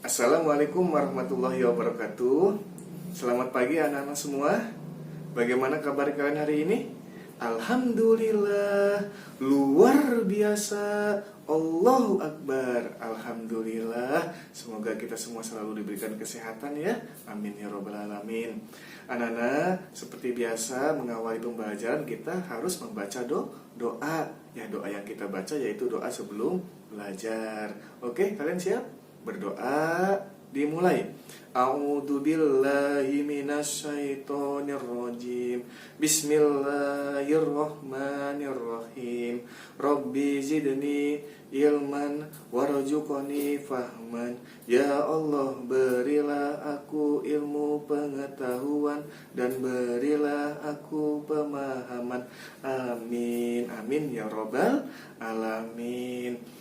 Assalamualaikum warahmatullahi wabarakatuh. Selamat pagi anak-anak semua. Bagaimana kabar kalian hari ini? Alhamdulillah, luar biasa. Allahu Akbar. Alhamdulillah. Semoga kita semua selalu diberikan kesehatan ya. Amin ya robbal alamin. Anak-anak, seperti biasa mengawali pembelajaran kita harus membaca doa. Ya, doa yang kita baca yaitu doa sebelum belajar. Oke, kalian siap? Berdoa, dimulai. A'udzubillahi minasyaitonirrajim. Bismillahirrahmanirrahim. Rabbi zidni ilman warzuqni fahman. Ya Allah, berilah aku ilmu pengetahuan dan berilah aku pemahaman. Amin. Amin ya robbal alamin.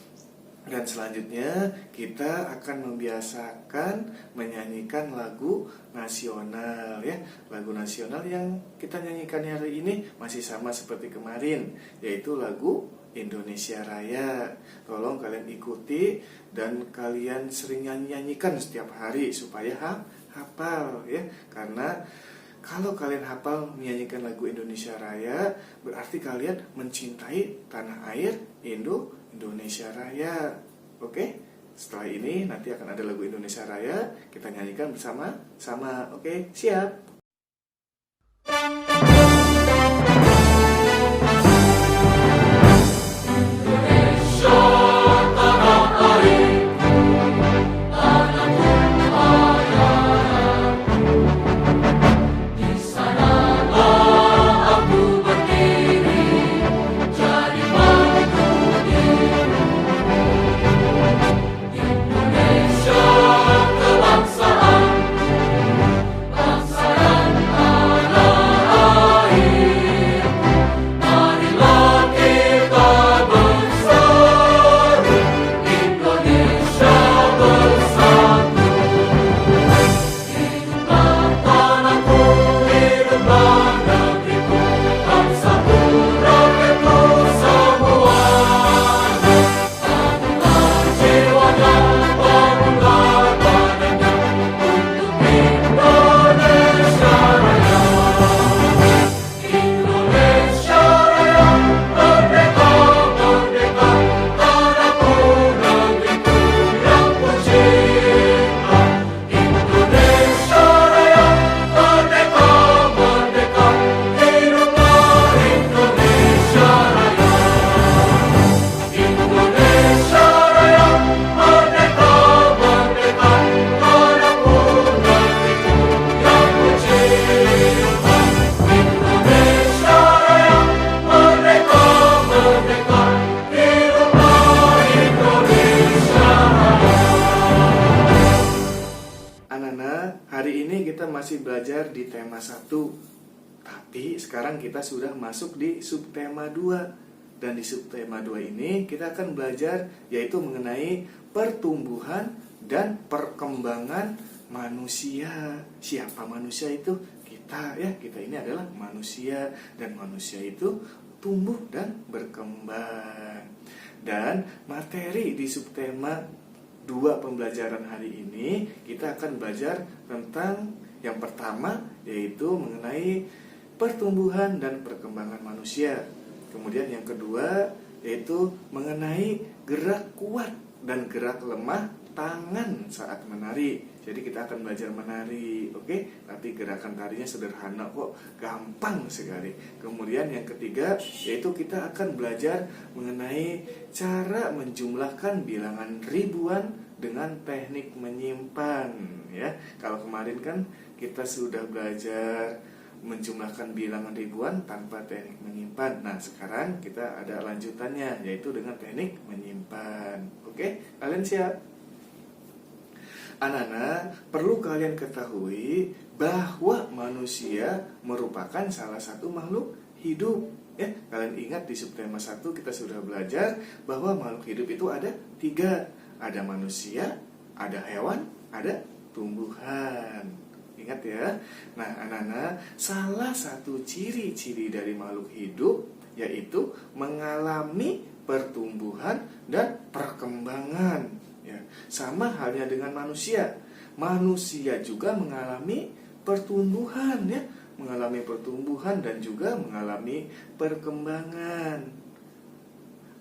Dan selanjutnya kita akan membiasakan menyanyikan lagu nasional ya. Lagu nasional yang kita nyanyikan hari ini masih sama seperti kemarin, yaitu lagu Indonesia Raya. Tolong kalian ikuti dan kalian sering nyanyikan setiap hari supaya hafal ya. Karena kalau kalian hafal menyanyikan lagu Indonesia Raya, berarti kalian mencintai tanah air Indonesia Raya. Oke? Setelah ini nanti akan ada lagu Indonesia Raya, kita nyanyikan bersama-sama. Oke? Siap? Hari ini kita masih belajar di tema 1, tapi sekarang kita sudah masuk di subtema 2. Dan di subtema 2 ini kita akan belajar yaitu mengenai pertumbuhan dan perkembangan manusia. Siapa manusia itu? Kita ya, kita ini adalah manusia dan manusia itu tumbuh dan berkembang. Dan materi di subtema 2 pembelajaran hari ini kita akan belajar tentang yang pertama yaitu mengenai pertumbuhan dan perkembangan manusia. Kemudian yang kedua yaitu mengenai gerak kuat dan gerak lemah tangan saat menari. Jadi kita akan belajar menari, oke? Tapi gerakan tarinya sederhana kok, gampang sekali. Kemudian yang ketiga yaitu kita akan belajar mengenai cara menjumlahkan bilangan ribuan dengan teknik menyimpan ya. Kalau kemarin kan kita sudah belajar menjumlahkan bilangan ribuan tanpa teknik menyimpan. Nah, sekarang kita ada lanjutannya yaitu dengan teknik menyimpan. Oke? Kalian siap? Anak-anak, perlu kalian ketahui bahwa manusia merupakan salah satu makhluk hidup. Ya, kalian ingat di subtema 1 kita sudah belajar bahwa makhluk hidup itu ada 3. Ada manusia, ada hewan, ada tumbuhan. Ingat ya. Nah, anak-anak, salah satu ciri-ciri dari makhluk hidup yaitu mengalami pertumbuhan dan perkembangan. Ya, sama halnya dengan manusia. Manusia juga mengalami pertumbuhan, ya, mengalami pertumbuhan dan juga mengalami perkembangan.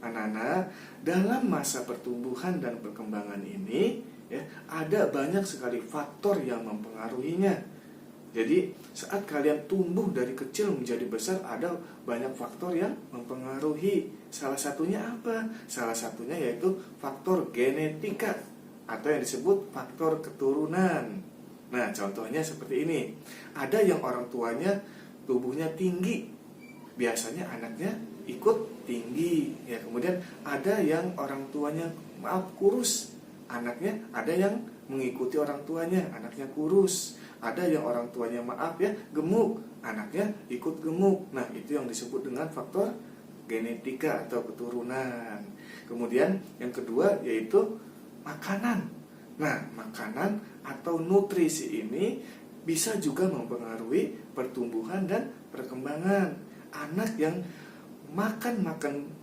Anak-anak, dalam masa pertumbuhan dan perkembangan ini, ya, ada banyak sekali faktor yang mempengaruhinya. Jadi saat kalian tumbuh dari kecil menjadi besar, ada banyak faktor yang mempengaruhi. Salah satunya apa? Salah satunya yaitu faktor genetika atau yang disebut faktor keturunan. Nah, contohnya seperti ini. Ada yang orang tuanya tubuhnya tinggi, biasanya anaknya ikut tinggi. Ya, kemudian ada yang orang tuanya kurus, anaknya ada yang mengikuti orang tuanya, anaknya kurus. Ada yang orang tuanya gemuk, anaknya ikut gemuk. Nah, itu yang disebut dengan faktor genetika atau keturunan. Kemudian yang kedua yaitu makanan. Nah, makanan atau nutrisi ini bisa juga mempengaruhi pertumbuhan dan perkembangan. Anak yang makan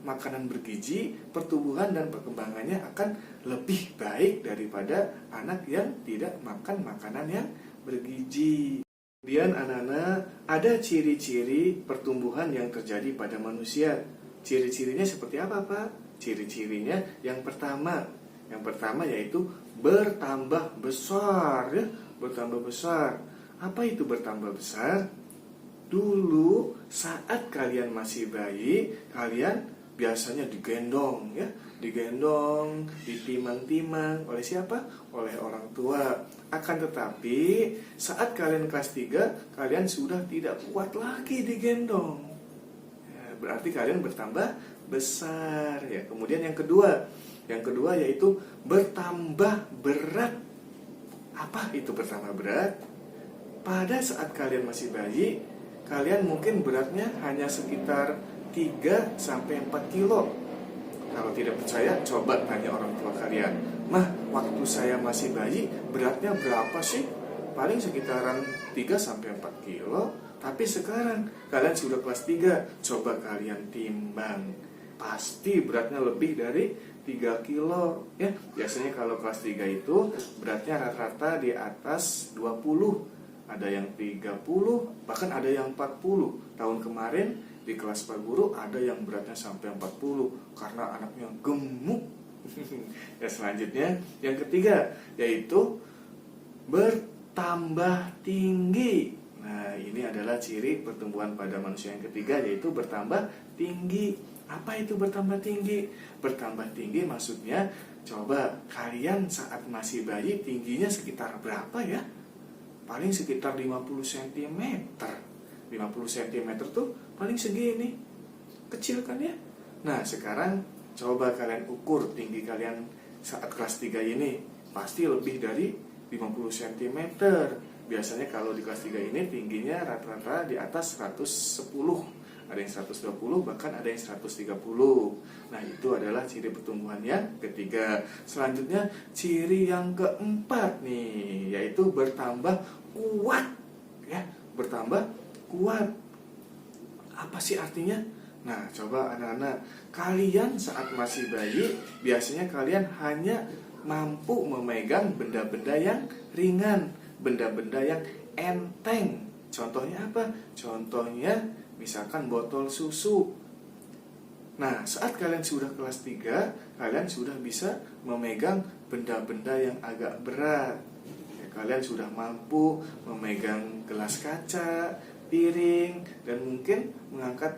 makanan bergizi, pertumbuhan dan perkembangannya akan lebih baik daripada anak yang tidak makan makanan yang bergizi. Kemudian anak-anak, ada ciri-ciri pertumbuhan yang terjadi pada manusia. Ciri-cirinya seperti apa, Pak? Ciri-cirinya yang pertama yaitu bertambah besar, ya, bertambah besar. Apa itu bertambah besar? Dulu saat kalian masih bayi, kalian biasanya digendong, ya, digendong, ditimang-timang oleh siapa? Oleh orang tua. Akan tetapi saat kalian kelas 3, kalian sudah tidak kuat lagi digendong. Ya, berarti kalian bertambah besar, ya. Kemudian yang kedua yaitu bertambah berat. Apa itu bertambah berat? Pada saat kalian masih bayi, kalian mungkin beratnya hanya sekitar 3-4 kilo. Kalau tidak percaya, coba tanya orang tua kalian. Mah, waktu saya masih bayi, beratnya berapa sih? Paling sekitaran 3-4 kilo. Tapi sekarang, kalian sudah kelas 3, coba kalian timbang. Pasti beratnya lebih dari 3 kilo. Ya, biasanya kalau kelas 3 itu, beratnya rata-rata di atas 20. Ada yang 30, bahkan ada yang 40. Tahun kemarin di kelas Pak Guru ada yang beratnya sampai 40 karena anaknya gemuk. Ya, selanjutnya yang ketiga yaitu bertambah tinggi. Nah, ini adalah ciri pertumbuhan pada manusia yang ketiga, yaitu bertambah tinggi. Apa itu bertambah tinggi? Bertambah tinggi maksudnya, coba kalian saat masih bayi tingginya sekitar berapa ya? Paling sekitar 50 cm. 50 cm tuh paling segini. Kecil kan ya? Nah, sekarang coba kalian ukur tinggi kalian saat kelas 3 ini. Pasti lebih dari 50 cm. Biasanya kalau di kelas 3 ini tingginya rata-rata di atas 110. Ada yang 120, bahkan ada yang 130. Nah, itu adalah ciri pertumbuhan yang ketiga. Selanjutnya, ciri yang keempat nih, yaitu bertambah kuat. Ya, bertambah kuat. Apa sih artinya? Nah, coba anak-anak, kalian saat masih bayi, biasanya kalian hanya mampu memegang benda-benda yang ringan, benda-benda yang enteng. Contohnya apa? Contohnya misalkan botol susu. Nah, saat kalian sudah kelas 3, kalian sudah bisa memegang benda-benda yang agak berat. Ya, kalian sudah mampu memegang gelas kaca, piring, dan mungkin mengangkat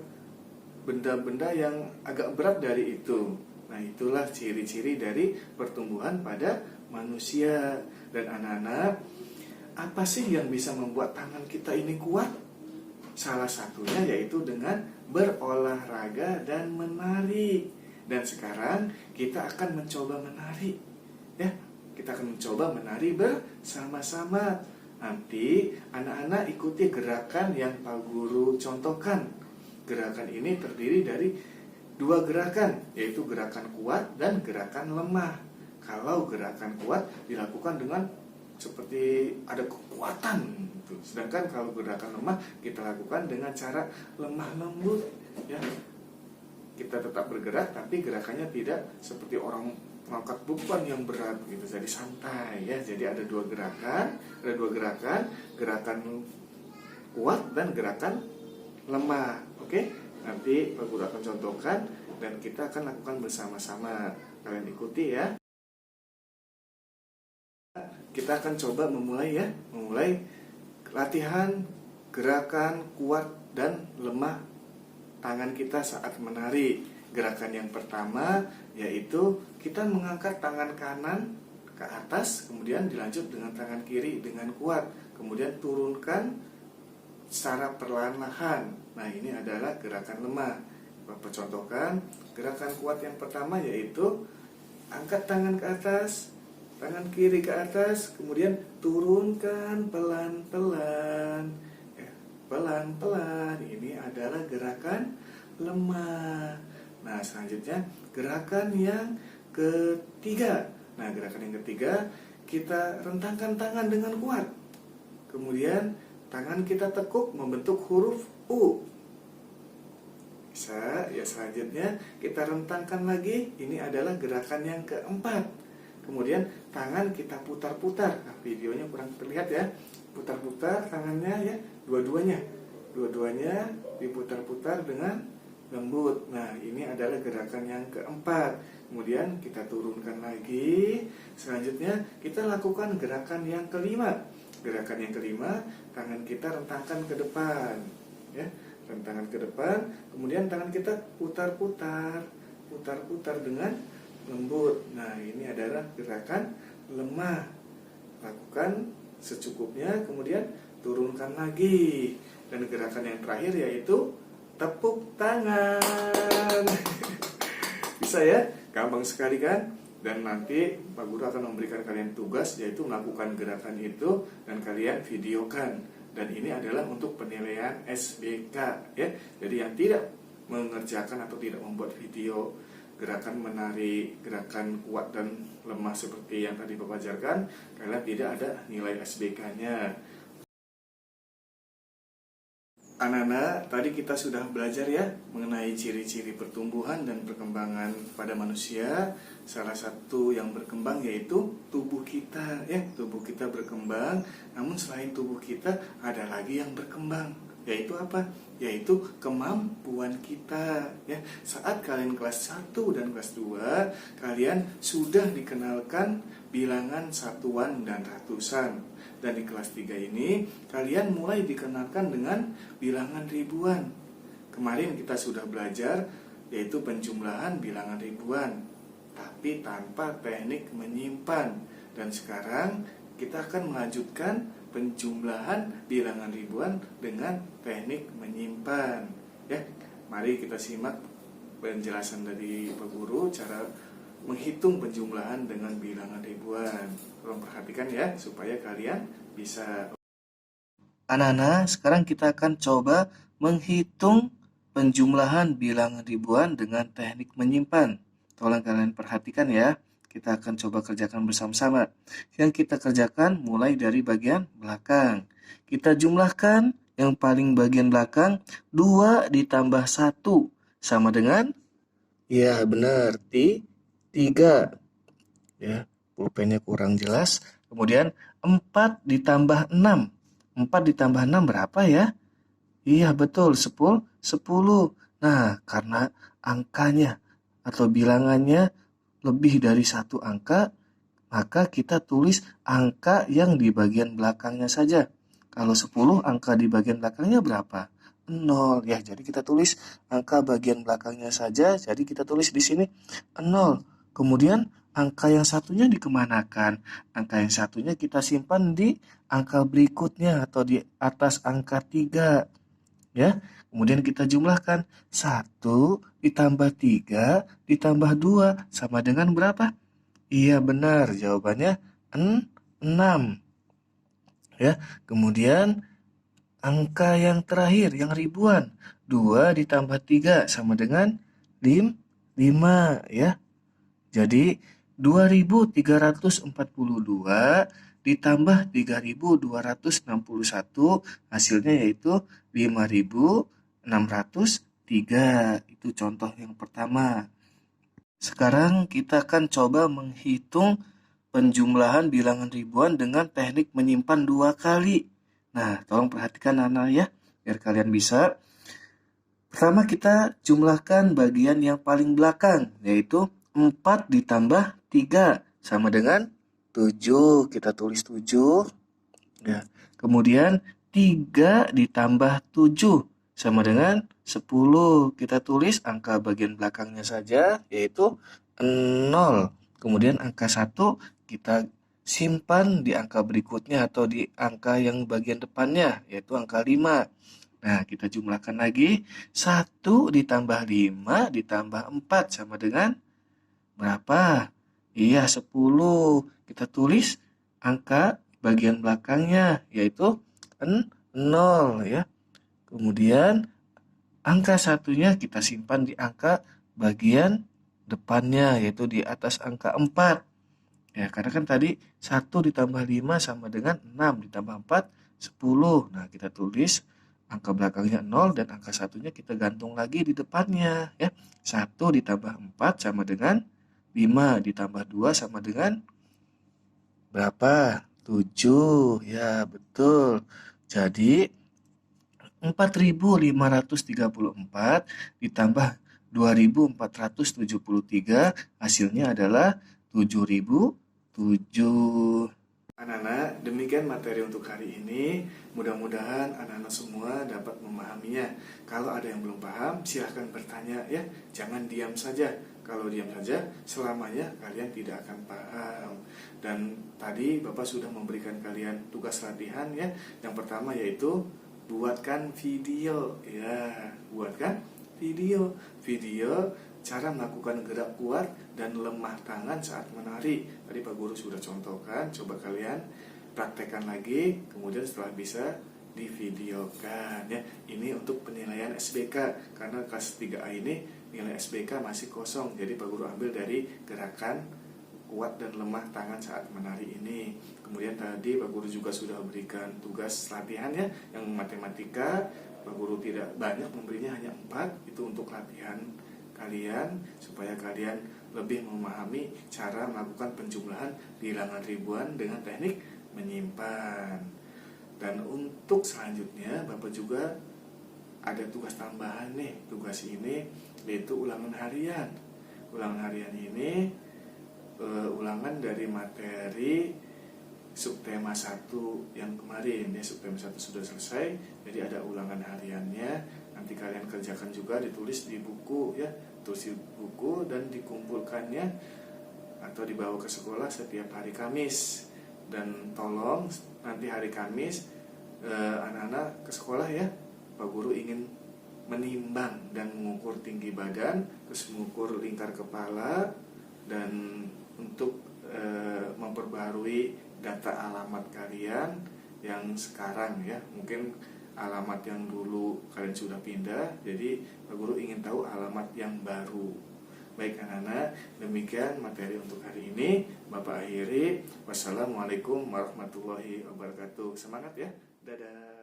benda-benda yang agak berat dari itu. Nah, itulah ciri-ciri dari pertumbuhan pada manusia. Dan anak-anak, apa sih yang bisa membuat tangan kita ini kuat? Salah satunya yaitu dengan berolahraga dan menari. Dan sekarang kita akan mencoba menari. Ya, kita akan mencoba menari bersama-sama. Nanti anak-anak ikuti gerakan yang Pak Guru contohkan. Gerakan ini terdiri dari 2 gerakan, yaitu gerakan kuat dan gerakan lemah. Kalau gerakan kuat dilakukan dengan seperti ada kekuatan gitu. Sedangkan kalau gerakan lemah kita lakukan dengan cara lemah lembut, ya. Kita tetap bergerak tapi gerakannya tidak seperti orang mengangkat beban yang berat gitu. Jadi santai ya. Jadi ada dua gerakan, gerakan kuat dan gerakan lemah. Oke, nanti Pak Guru akan contohkan dan kita akan lakukan bersama-sama. Kalian ikuti ya. Kita akan coba memulai latihan gerakan kuat dan lemah tangan kita saat menari. Gerakan yang pertama yaitu kita mengangkat tangan kanan ke atas, kemudian dilanjut dengan tangan kiri dengan kuat, kemudian turunkan secara perlahan-lahan. Nah, ini adalah gerakan lemah. Bapak contohkan gerakan kuat yang pertama yaitu angkat tangan ke atas, tangan kiri ke atas, kemudian turunkan pelan-pelan. Pelan-pelan. Ini adalah gerakan lemah. Nah, selanjutnya gerakan yang ketiga. Nah, gerakan yang ketiga kita rentangkan tangan dengan kuat. Kemudian tangan kita tekuk membentuk huruf U. Bisa ya. Selanjutnya kita rentangkan lagi. Ini adalah gerakan yang keempat. Kemudian tangan kita putar-putar. Nah, videonya kurang terlihat ya. Putar-putar tangannya ya, dua-duanya diputar-putar dengan lembut. Nah, ini adalah gerakan yang keempat. Kemudian kita turunkan lagi. Selanjutnya kita lakukan gerakan yang kelima. Gerakan yang kelima, tangan kita rentangkan ke depan ya, rentangkan ke depan. Kemudian tangan kita putar-putar dengan lembut. Nah, ini adalah gerakan lemah. Lakukan secukupnya, kemudian turunkan lagi. Dan gerakan yang terakhir yaitu tepuk tangan. Bisa ya? Gampang sekali kan? Dan nanti Pak Guru akan memberikan kalian tugas yaitu melakukan gerakan itu dan kalian videokan. Dan ini adalah untuk penilaian SBK ya. Jadi yang tidak mengerjakan atau tidak membuat video gerakan menari, gerakan kuat dan lemah seperti yang tadi Bapak ajarkan, kalian tidak ada nilai SBK-nya. Anak-anak, tadi kita sudah belajar ya mengenai ciri-ciri pertumbuhan dan perkembangan pada manusia. Salah satu yang berkembang yaitu tubuh kita ya. Tubuh kita berkembang, namun selain tubuh kita ada lagi yang berkembang. Yaitu apa? Yaitu kemampuan kita ya. Saat kalian kelas 1 dan kelas 2, kalian sudah dikenalkan bilangan satuan dan ratusan. Dan di kelas 3 ini kalian mulai dikenalkan dengan bilangan ribuan. Kemarin kita sudah belajar yaitu penjumlahan bilangan ribuan, tapi tanpa teknik menyimpan. Dan sekarang kita akan melanjutkan penjumlahan bilangan ribuan dengan teknik menyimpan ya. Mari kita simak penjelasan dari Pak Guru cara menghitung penjumlahan dengan bilangan ribuan. Tolong perhatikan ya supaya kalian bisa. Anak-anak, sekarang kita akan coba menghitung penjumlahan bilangan ribuan dengan teknik menyimpan. Tolong kalian perhatikan ya. Kita akan coba kerjakan bersama-sama. Yang kita kerjakan mulai dari bagian belakang. Kita jumlahkan yang paling bagian belakang 2 ditambah 1 sama dengan, ya benar, 3 ya. Pulpennya kurang jelas. Kemudian 4 ditambah 6. 4 ditambah 6 berapa ya? Iya betul, 10. Nah, karena angkanya atau bilangannya lebih dari satu angka, maka kita tulis angka yang di bagian belakangnya saja. Kalau 10, angka di bagian belakangnya berapa? 0 ya. Jadi kita tulis angka bagian belakangnya saja. Jadi kita tulis di sini 0. Kemudian angka yang satunya dikemanakan? Angka yang satunya kita simpan di angka berikutnya atau di atas angka 3 ya. Kemudian kita jumlahkan 1 ditambah 3 ditambah 2 sama dengan berapa? Iya benar, jawabannya 6 ya. Kemudian angka yang terakhir, yang ribuan, 2 ditambah 3 sama dengan 5 ya. Jadi 2342 ditambah 3261 hasilnya yaitu 5603. Itu contoh yang pertama. Sekarang kita akan coba menghitung penjumlahan bilangan ribuan dengan teknik menyimpan 2 kali. Nah, tolong perhatikan anak ya, biar kalian bisa. Pertama kita jumlahkan bagian yang paling belakang, yaitu 4 ditambah 3 sama dengan 7. Kita tulis 7. Ya. Kemudian 3 ditambah 7 sama dengan 10. Kita tulis angka bagian belakangnya saja, yaitu 0. Kemudian angka 1 kita simpan di angka berikutnya atau di angka yang bagian depannya, yaitu angka 5. Nah, kita jumlahkan lagi. 1 ditambah 5 ditambah 4 sama dengan berapa? Iya, 10. Kita tulis angka bagian belakangnya, yaitu 0 ya. Kemudian angka satunya kita simpan di angka bagian depannya, yaitu di atas angka 4. Ya, karena kan tadi 1 ditambah 5 sama dengan 6 ditambah 4, 10. Nah, kita tulis angka belakangnya 0 dan angka satunya kita gantung lagi di depannya. Ya. 1 ditambah 4 sama dengan 5 ditambah 2 sama dengan berapa? 7. Ya, betul. Jadi 4.534 ditambah 2.473 hasilnya adalah 7.007. Anak-anak, demikian materi untuk hari ini. Mudah-mudahan anak-anak semua dapat memahaminya. Kalau ada yang belum paham, silahkan bertanya ya. Jangan diam saja. Kalau diam saja, selamanya kalian tidak akan paham. Dan tadi Bapak sudah memberikan kalian tugas latihan ya. Yang pertama yaitu buatkan video ya. Buatkan video cara melakukan gerak kuat dan lemah tangan saat menari. Tadi Pak Guru sudah contohkan, coba kalian praktekkan lagi, kemudian setelah bisa divideokan ya. Ini untuk penilaian SBK karena kelas 3A ini nilai SBK masih kosong. Jadi Pak Guru ambil dari gerakan kuat dan lemah tangan saat menari ini. Kemudian tadi Pak Guru juga sudah berikan tugas latihan ya, yang matematika. Pak Guru tidak banyak memberinya, hanya 4. Itu untuk latihan kalian supaya kalian lebih memahami cara melakukan penjumlahan bilangan ribuan dengan teknik menyimpan. Dan untuk selanjutnya Bapak juga ada tugas tambahan nih. Tugas ini yaitu ulangan harian. Ulangan harian ini ulangan dari materi subtema 1 yang kemarin ya. Subtema 1 sudah selesai, jadi ada ulangan hariannya. Nanti kalian kerjakan juga, ditulis di buku ya, tulis di buku dan dikumpulkannya atau dibawa ke sekolah setiap hari Kamis. Dan tolong nanti hari Kamis anak-anak ke sekolah ya. Pak Guru ingin menimbang dan mengukur tinggi badan, terus mengukur lingkar kepala, dan untuk memperbarui data alamat kalian yang sekarang ya. Mungkin alamat yang dulu kalian sudah pindah, jadi Pak Guru ingin tahu alamat yang baru. Baik anak-anak, demikian materi untuk hari ini. Bapak akhiri. Wassalamualaikum warahmatullahi wabarakatuh. Semangat ya. Dadah.